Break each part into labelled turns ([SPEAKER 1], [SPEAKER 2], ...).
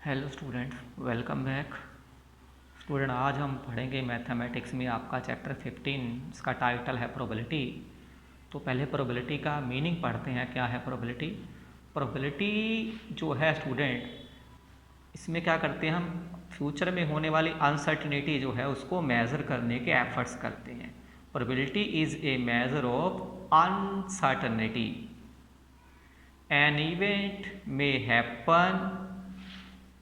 [SPEAKER 1] Hello students, welcome back. Student, आज हम पढ़ेंगे मैथमेटिक्स में आपका चैप्टर 15। इसका टाइटल है प्रोबेबिलिटी। तो पहले प्रोबेबिलिटी का मीनिंग पढ़ते हैं। क्या है प्रोबेबिलिटी? प्रोबेबिलिटी जो है स्टूडेंट, इसमें क्या करते हैं हम, फ्यूचर में होने वाली अनसर्टिनिटी जो है उसको मेज़र करने के एफर्ट्स करते हैं। Probability is a measure of uncertainty. An event may happen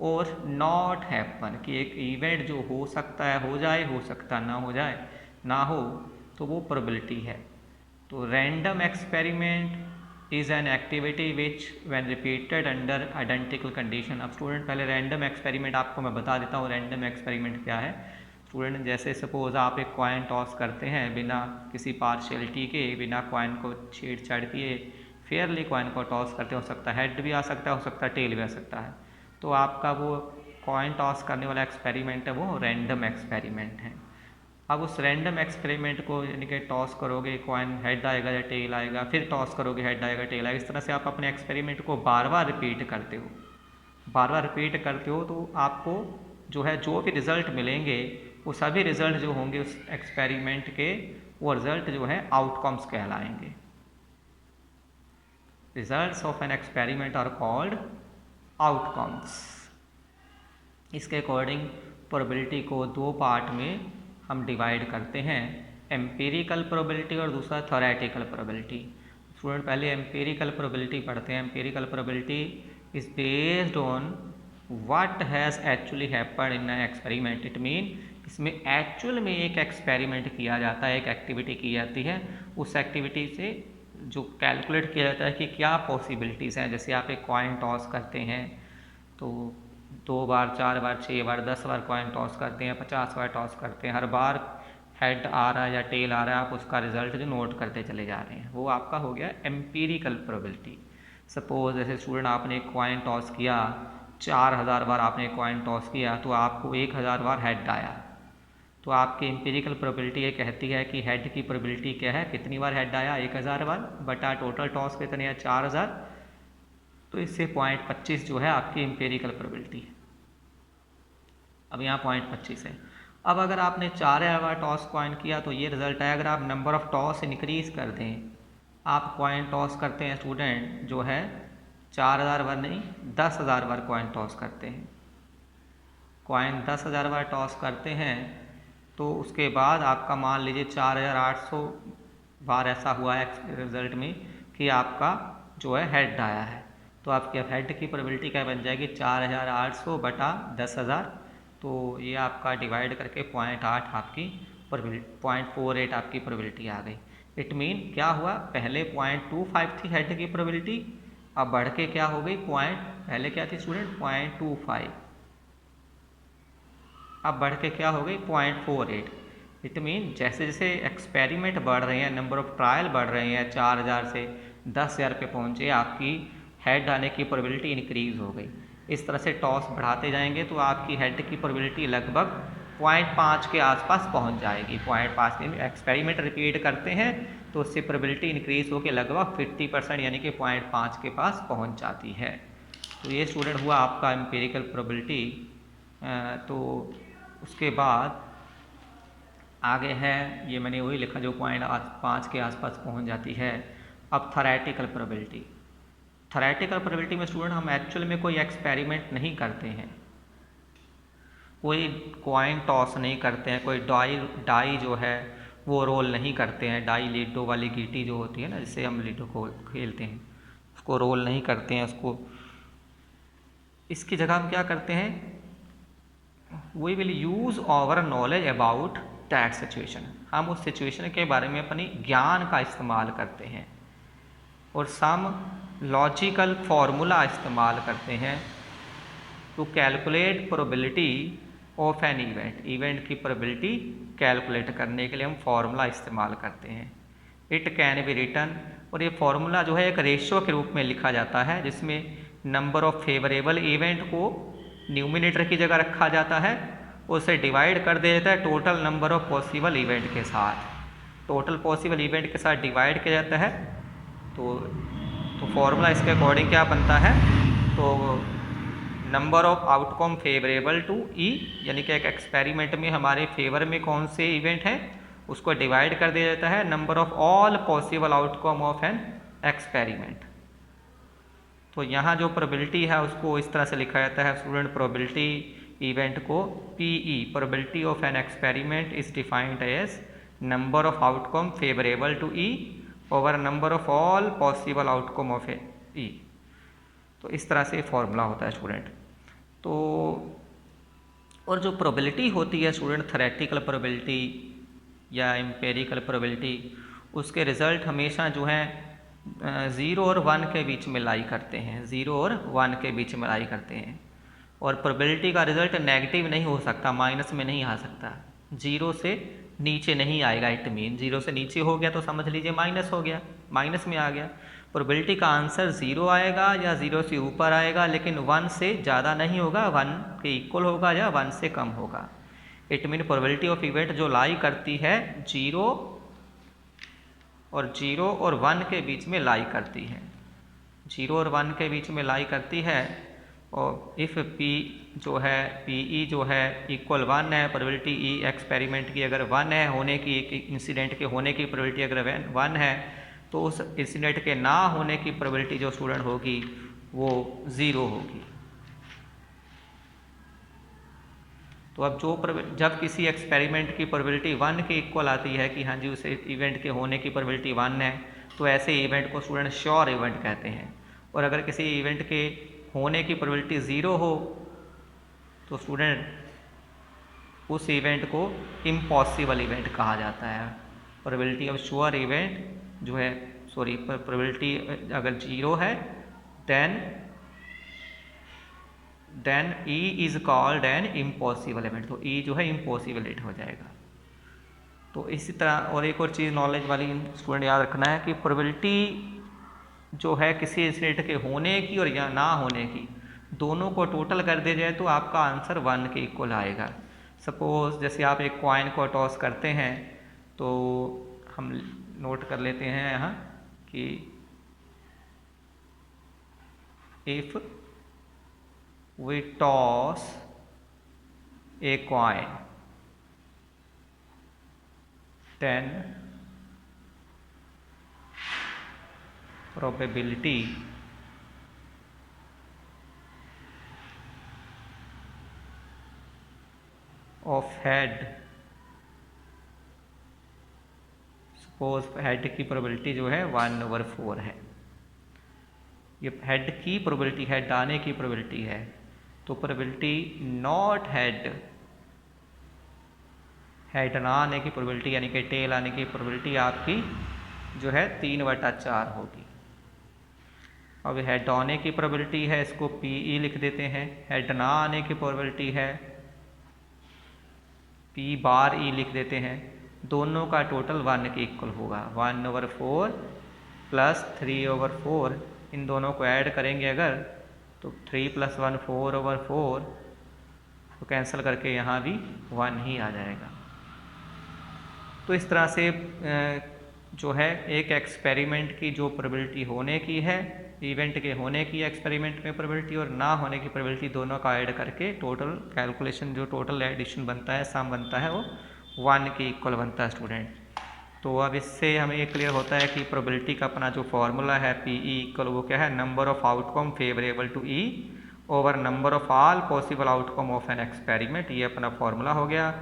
[SPEAKER 1] और नॉट हैपन, कि एक इवेंट जो हो सकता है हो जाए, हो सकता ना हो जाए, ना हो, तो वो प्रोबेबिलिटी है। तो random experiment is an activity which when repeated under identical condition. अब स्टूडेंट पहले रैंडम एक्सपेरिमेंट आपको मैं बता देता हूँ रैंडम एक्सपेरिमेंट क्या है। स्टूडेंट, जैसे सपोज आप एक कॉइन टॉस करते हैं बिना किसी पार्शियलिटी के, बिना कॉइन को छेड़छाड़ किए फेयरली कॉइन को टॉस करते, हो सकता है हेड भी आ सकता है, हो सकता है टेल भी आ सकता है। तो आपका वो कॉइन टॉस करने वाला एक्सपेरिमेंट है वो रैंडम एक्सपेरिमेंट है। अब उस रैंडम एक्सपेरिमेंट को यानी कि टॉस करोगे, कॉइन हेड आएगा या टेल आएगा, फिर टॉस करोगे, हेड आएगा टेल आएगा, इस तरह से आप अपने एक्सपेरिमेंट को बार बार रिपीट करते हो। बार बार रिपीट करते हो तो आपको जो है जो भी रिज़ल्ट मिलेंगे वो सभी रिज़ल्ट जो होंगे उस एक्सपेरिमेंट के, वो रिज़ल्ट जो है आउटकम्स कहलाएंगे। Results of an experiment are called outcomes. इसके अकॉर्डिंग प्रोबेबिलिटी को दो पार्ट में हम डिवाइड करते हैं, एम्पिरिकल प्रोबेबिलिटी और दूसरा थ्योरेटिकल प्रोबेबिलिटी। स्टूडेंट, पहले एम्पिरिकल प्रोबेबिलिटी पढ़ते हैं। Empirical probability is based on what has actually happened in experiment. It mean इसमें एक्चुअल में एक एक्सपेरिमेंट किया जाता है, एक एक्टिविटी की जाती है, उस एक्टिविटी से जो कैलकुलेट किया जाता है कि क्या पॉसिबिलिटीज़ हैं। जैसे आप एक कॉइन टॉस करते हैं तो 2 बार, 4 बार, 6 बार, 10 बार कॉइन टॉस करते हैं, 50 बार टॉस करते हैं, हर बार हेड आ रहा है या टेल आ रहा है, आप उसका रिजल्ट जो नोट करते चले जा रहे हैं, वो आपका हो गया एम्पिरिकल प्रोबेबिलिटी। सपोज जैसे स्टूडेंट आपने एक कॉइन टॉस किया, 4000 बार आपने कॉइन टॉस किया तो आपको 1000 बार हेड आया, तो आपकी एम्पिरिकल प्रोबेबिलिटी ये कहती है कि हेड की प्रोबेबिलिटी क्या है, कितनी बार हेड आया, 1000 बार, बटा टोटल टॉस कितने हैं, 4000, तो इससे 0.25 जो है आपकी एम्पिरिकल प्रोबेबिलिटी है। अब यहाँ 0.25 है। अब अगर आपने 4000 बार टॉस कॉइन किया तो ये रिजल्ट है। अगर आप नंबर ऑफ टॉस इंक्रीज कर दें, आप कॉइन टॉस करते हैं स्टूडेंट जो है 4000 बार नहीं, 10,000 बार कॉइन टॉस करते हैं, कॉइन 10,000 बार टॉस करते हैं, तो उसके बाद आपका मान लीजिए 4800 बार ऐसा हुआ है रिजल्ट में कि आपका जो है हेड आया है, तो आपके हेड की प्रोबेबिलिटी क्या बन जाएगी, 4800 बटा 10,000, तो ये आपका डिवाइड करके 0.8 आपकी प्रोबेबिलिटी, 0.48 आपकी प्रोबेबिलिटी आ गई। इट मीन क्या हुआ, पहले 0.25 थी हेड की प्रोबेबिलिटी, अब बढ़ के क्या हो गई, पहले क्या थी स्टूडेंट 0.25, अब बढ़ के क्या हो गई 0.48। इट मीन जैसे जैसे एक्सपेरिमेंट बढ़ रहे हैं, नंबर ऑफ ट्रायल बढ़ रहे हैं, 4000 से 10,000 पे पहुँचे, आपकी हेड आने की प्रोबेबिलिटी इंक्रीज़ हो गई। इस तरह से टॉस बढ़ाते जाएंगे तो आपकी हेड की प्रोबेबिलिटी लगभग 0.5 के आसपास पहुंच जाएगी। 0.5 में एक्सपेरिमेंट रिपीट करते हैं तो उससे प्रोबेबिलिटी इंक्रीज होकर लगभग 50% यानी कि 0.5 के पास पहुंच जाती है। तो ये स्टूडेंट हुआ आपका एम्पिरिकल प्रोबेबिलिटी। तो उसके बाद आगे है, ये मैंने वही लिखा जो 0.5 के आसपास पहुंच जाती है। अब थ्योरेटिकल प्रोबेबिलिटी। थ्योरेटिकल प्रोबेबिलिटी में स्टूडेंट हम एक्चुअल में कोई एक्सपेरिमेंट नहीं करते हैं, कोई कॉइन टॉस नहीं करते हैं, कोई डाई जो है वो रोल नहीं करते हैं, डाई लीडो वाली गीटी जो होती है ना जिससे हम लीडो को खेलते हैं, उसको रोल नहीं करते हैं उसको। इसकी जगह हम क्या करते हैं, we will use our knowledge about that situation. हम उस सिचुएशन के बारे में अपनी ज्ञान का इस्तेमाल करते हैं और सम लॉजिकल फार्मूला इस्तेमाल करते हैं to calculate probability of an event. Event की प्रोबेबिलिटी कैलकुलेट करने के लिए हम फार्मूला इस्तेमाल करते हैं। इट कैन बी रिटन, और ये फार्मूला जो है एक रेशियो के रूप में लिखा जाता है जिसमें नंबर ऑफ फेवरेबल इवेंट को न्यूमिनेटर की जगह रखा जाता है, उसे डिवाइड कर दिया जाता है total number of possible event के साथ, टोटल पॉसिबल इवेंट के साथ डिवाइड किया जाता है। तो फार्मूला इसके अकॉर्डिंग क्या बनता है, तो number of outcome favourable to E, यानी कि एक एक्सपेरिमेंट में हमारे फेवर में कौन से इवेंट हैं उसको डिवाइड कर दिया जाता है number of all possible outcome of an experiment. तो यहाँ जो प्रोबेबिलिटी है उसको इस तरह से लिखा जाता है स्टूडेंट, प्रोबेबिलिटी इवेंट को PE, probability of an experiment is defined as number of outcome favourable to E over number of all possible outcome of E। तो इस तरह से फॉर्मूला होता है स्टूडेंट। तो और जो प्रोबेबिलिटी होती है स्टूडेंट, थ्योरेटिकल प्रोबेबिलिटी या एम्पेरिकल प्रोबेबिलिटी, उसके रिजल्ट हमेशा जो है 0 और 1 के बीच में लाई करते हैं, 0 और 1 के बीच में लाई करते हैं। और प्रोबेबिलिटी का रिजल्ट नेगेटिव नहीं हो सकता, माइनस में नहीं आ सकता, 0 से नीचे नहीं आएगा। इट मीन 0 से नीचे हो गया तो समझ लीजिए माइनस हो गया, माइनस में आ गया। प्रोबेबिलिटी का आंसर 0 आएगा या 0 से ऊपर आएगा, लेकिन 1 से ज़्यादा नहीं होगा, 1 के इक्वल होगा या 1 से कम होगा। It mean probability of event जो लाई करती है 0 और 1 के बीच में लाई करती है, 0 और 1 के बीच में लाई करती है। और इफ़ P जो है PE जो है इक्वल 1 है, प्रोबेबिलिटी E एक्सपेरिमेंट की अगर 1 है होने की, इंसिडेंट के होने की प्रोबेबिलिटी अगर 1 है, तो उस इंसिडेंट के ना होने की प्रोबेबिलिटी जो स्टूडेंट होगी वो 0 होगी। तो अब जब किसी एक्सपेरिमेंट की प्रोबेबिलिटी 1 के इक्वल आती है कि हाँ जी उस इवेंट के होने की प्रोबेबिलिटी 1 है, तो ऐसे इवेंट को स्टूडेंट श्योर इवेंट कहते हैं। और अगर किसी इवेंट के होने की प्रोबेबिलिटी 0 हो तो स्टूडेंट उस इवेंट को इम्पॉसिबल इवेंट कहा जाता है। प्रोबेबिलिटी ऑफ श्योर इवेंट जो है, सॉरी, प्रोबेबिलिटी अगर 0 है then E is called an impossible event, तो E जो है इम्पॉसिबल इवेंट हो जाएगा। तो इसी तरह और एक और चीज़ नॉलेज वाली स्टूडेंट याद रखना है कि प्रोबेबिलिटी जो है किसी इंसिडेंट के होने की और या ना होने की, दोनों को टोटल कर दिया जाए तो आपका आंसर 1 के इक्वल आएगा। सपोज जैसे आप एक कॉइन को टॉस करते हैं, तो हम नोट कर लेते हैं यहाँ कि if we toss a coin then probability of head, suppose head की प्रोबेबिलिटी जो है 1/4 है। ये हेड की प्रोबेबिलिटी, हेड आने की प्रोबेबिलिटी है, तो प्रोबेबिलिटी नॉट हेड ना आने की प्रोबेबिलिटी यानी कि टेल आने की प्रोबेबिलिटी आपकी जो है 3/4 होगी। अब हेड आने की प्रोबेबिलिटी है, इसको PE लिख देते हैं। हेड ना आने की प्रोबेबिलिटी है P⁻E लिख देते हैं। दोनों का टोटल 1 के इक्वल होगा, 1/4 प्लस 3/4, इन दोनों को ऐड करेंगे अगर तो 3 + 1 4/4, तो कैंसिल करके यहाँ भी 1 ही आ जाएगा। तो इस तरह से जो है एक एक्सपेरिमेंट की जो प्रोबेबिलिटी होने की है, इवेंट के होने की एक्सपेरिमेंट में प्रोबेबिलिटी और ना होने की प्रोबेबिलिटी, दोनों का ऐड करके टोटल कैलकुलेशन जो टोटल एडिशन बनता है, सम बनता है, वो 1 के इक्वल बनता है स्टूडेंट। तो अब इससे हमें ये क्लियर होता है कि प्रोबेबिलिटी का अपना जो फॉर्मूला है PE इक्वल वो क्या है, number of outcome favourable to E over number of all possible outcome of an experiment, ये अपना फॉर्मूला हो गया।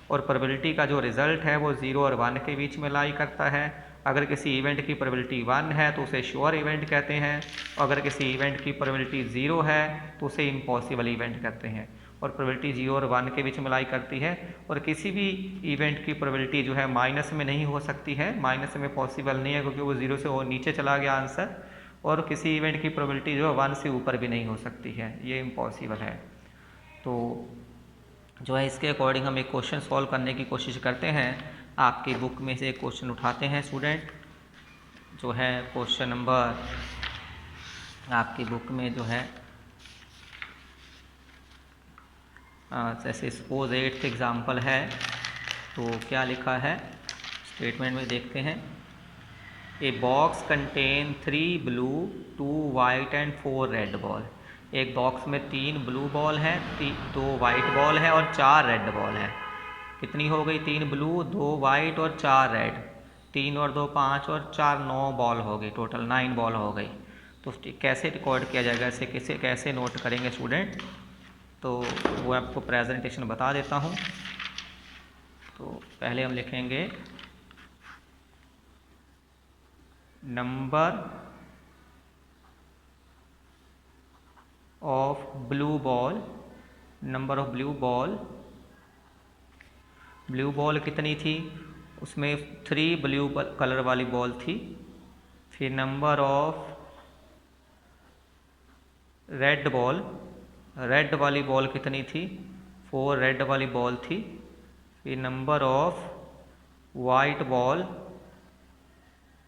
[SPEAKER 1] और प्रोबेबिलिटी का जो रिजल्ट है वो 0 और 1 के बीच में लाई करता है। अगर किसी इवेंट की प्रोबेबिलिटी 1 है तो उसे श्योर इवेंट कहते हैं, और अगर किसी इवेंट की प्रोबेबिलिटी 0 है तो उसे इम्पॉसिबल इवेंट कहते हैं। और प्रोबेबिलिटी 0 और 1 के बीच में लाई करती है। और किसी भी इवेंट की प्रोबेबिलिटी जो है माइनस में नहीं हो सकती है, माइनस में पॉसिबल नहीं है क्योंकि वो 0 से वो नीचे चला गया आंसर। और किसी इवेंट की प्रोबेबिलिटी जो है 1 से ऊपर भी नहीं हो सकती है, ये इम्पॉसिबल है। तो जो है इसके अकॉर्डिंग हम एक क्वेश्चन सॉल्व करने की कोशिश करते हैं। आपकी बुक में से एक क्वेश्चन उठाते हैं स्टूडेंट, जो है क्वेश्चन नंबर आपकी बुक में जो है जैसे सपोज 8th एग्जाम्पल है, तो क्या लिखा है स्टेटमेंट में देखते हैं। A box contain 3 blue 2 white and 4 red ball. एक बॉक्स में 3 ब्लू बॉल है, 2 वाइट बॉल है और 4 रेड बॉल है। कितनी हो गई? 3 ब्लू, 2 वाइट और 4 रेड। 3 और 2 5 और 4 9 बॉल हो गई, टोटल 9 बॉल हो गई। तो कैसे रिकॉर्ड किया जाएगा, इसे कैसे नोट करेंगे स्टूडेंट? तो वो आपको प्रेजेंटेशन बता देता हूँ। तो पहले हम लिखेंगे number of blue ball, number of blue ball. Blue ball कितनी थी? उसमें 3 ब्लू कलर वाली बॉल थी। फिर number of red ball, red वाली बॉल कितनी थी? 4 रेड वाली बॉल थी। फिर number of white ball,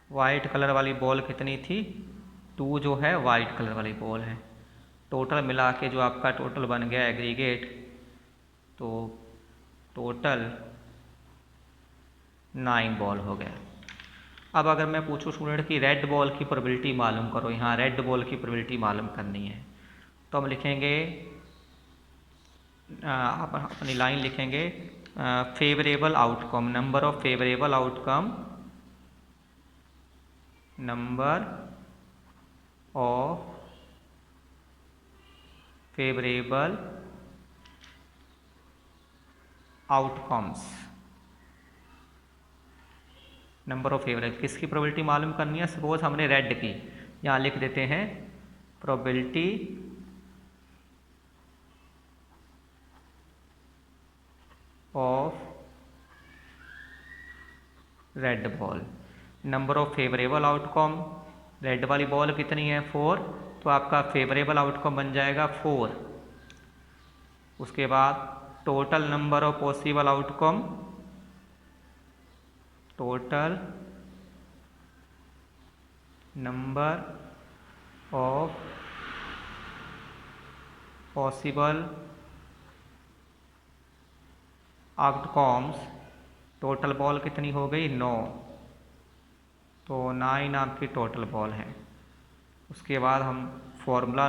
[SPEAKER 1] white colour वाली बॉल कितनी थी? 2 जो है वाइट कलर वाली बॉल है। टोटल मिला के जो आपका टोटल बन गया एग्रीगेट, तो टोटल 9 बॉल हो गया। अब अगर मैं पूछूं स्टूडेंट की रेड बॉल की प्रोबेबिलिटी मालूम करो, यहाँ रेड बॉल की प्रोबेबिलिटी मालूम करनी है, तो हम लिखेंगे अपनी लाइन लिखेंगे favourable outcome, number of favourable outcome, number of favourable outcomes, number of favourable. किसकी प्रोबेबिलिटी मालूम करनी है? सपोज हमने रेड की, यहाँ लिख देते हैं probability of red ball, number of favourable outcome. Red वाली बॉल कितनी है? 4, तो आपका फेवरेबल आउटकम बन जाएगा 4। उसके बाद total number of possible outcome, total number of possible outcomes. Total ball कितनी हो गई? 9, तो 9 आपकी टोटल बॉल है। उसके बाद हम फॉर्मूला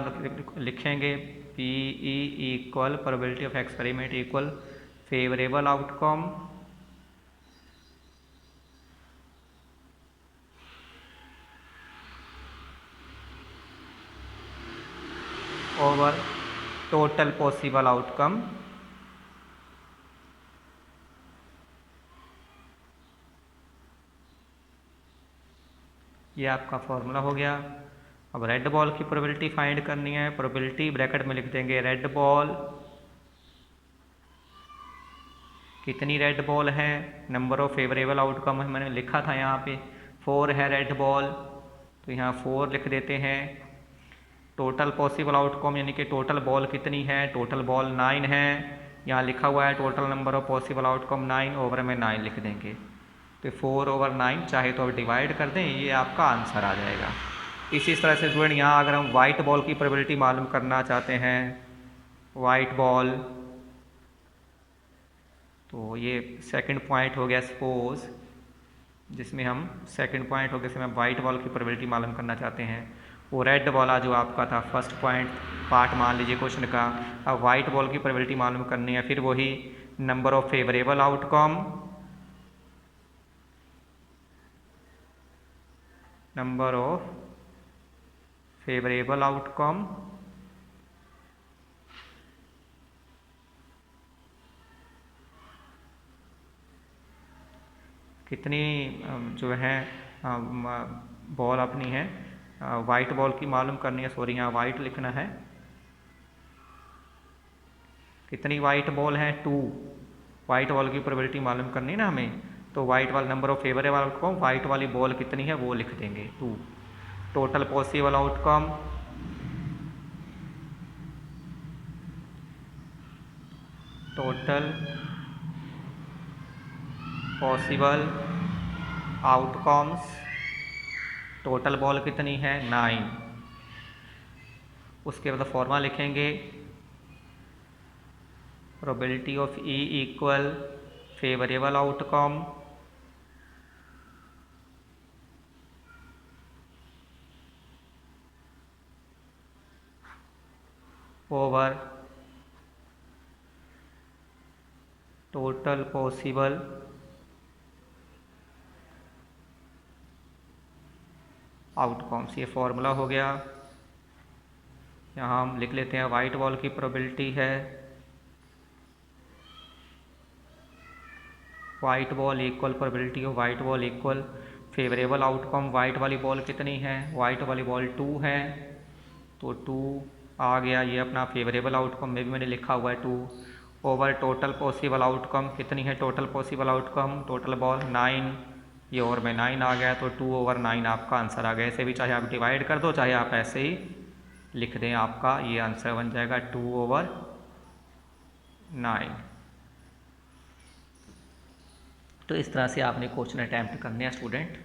[SPEAKER 1] लिखेंगे P E equal probability of experiment equal favourable outcome over total possible outcome. ये आपका फॉर्मूला हो गया। अब रेड बॉल की प्रोबेबिलिटी फाइंड करनी है। प्रोबेबिलिटी ब्रैकेट में लिख देंगे रेड बॉल, कितनी रेड बॉल है, नंबर ऑफ फेवरेबल आउटकम मैंने लिखा था यहाँ पे 4 है रेड बॉल, तो यहाँ 4 लिख देते हैं। टोटल पॉसिबल आउटकम यानी कि टोटल बॉल कितनी है? टोटल बॉल 9 है, यहाँ लिखा हुआ है total number of possible outcome 9, over में 9 लिख देंगे। तो 4/9 चाहे तो अब डिवाइड कर दें, ये आपका आंसर आ जाएगा। इसी तरह से स्टूडेंट यहाँ अगर हम वाइट बॉल की प्रोबेबिलिटी मालूम करना चाहते हैं, वाइट बॉल, तो ये सेकंड पॉइंट हो गया सपोज, जिसमें हम सेकंड पॉइंट हो गया जिसमें हम वाइट बॉल की प्रोबेबिलिटी मालूम करना चाहते हैं। वो रेड वाला जो आपका था फर्स्ट पॉइंट पार्ट मान लीजिए क्वेश्चन का। अब वाइट बॉल की प्रोबेबिलिटी मालूम करनी है, फिर वही number of favourable outcome, number of favourable outcome कितनी जो है बॉल अपनी है, वाइट बॉल की मालूम करनी है, सॉरी यहाँ वाइट लिखना है। कितनी वाइट बॉल है? 2। वाइट बॉल की प्रोबेबिलिटी मालूम करनी है ना हमें, तो वाइट वाला number of favourable outcome, white वाली बॉल कितनी है वो लिख देंगे 2। Total possible outcome, total possible outcomes, total ball कितनी है? 9। उसके बाद फॉर्मूला लिखेंगे probability of E equal favourable outcome over total possible outcomes. ये फॉर्मूला हो गया। यहाँ हम लिख लेते हैं वाइट बॉल की प्रोबेबिलिटी है white ball equal probability of white ball equal favourable outcome. White वाली बॉल कितनी है, वाइट वाली बॉल 2 है, तो 2 आ गया। ये अपना फेवरेबल आउटकम में भी मैंने लिखा हुआ है 2 ओवर टोटल पॉसिबल आउटकम कितनी है, total possible outcome total ball 9, ये ओवर में 9 आ गया, तो 2 ओवर 9 आपका आंसर आ गया। ऐसे भी चाहे आप डिवाइड कर दो, चाहे आप ऐसे ही लिख दें, आपका ये आंसर बन जाएगा 2 ओवर 9। तो इस तरह से आपने क्वेश्चन अटैम्प्ट करने हैं स्टूडेंट।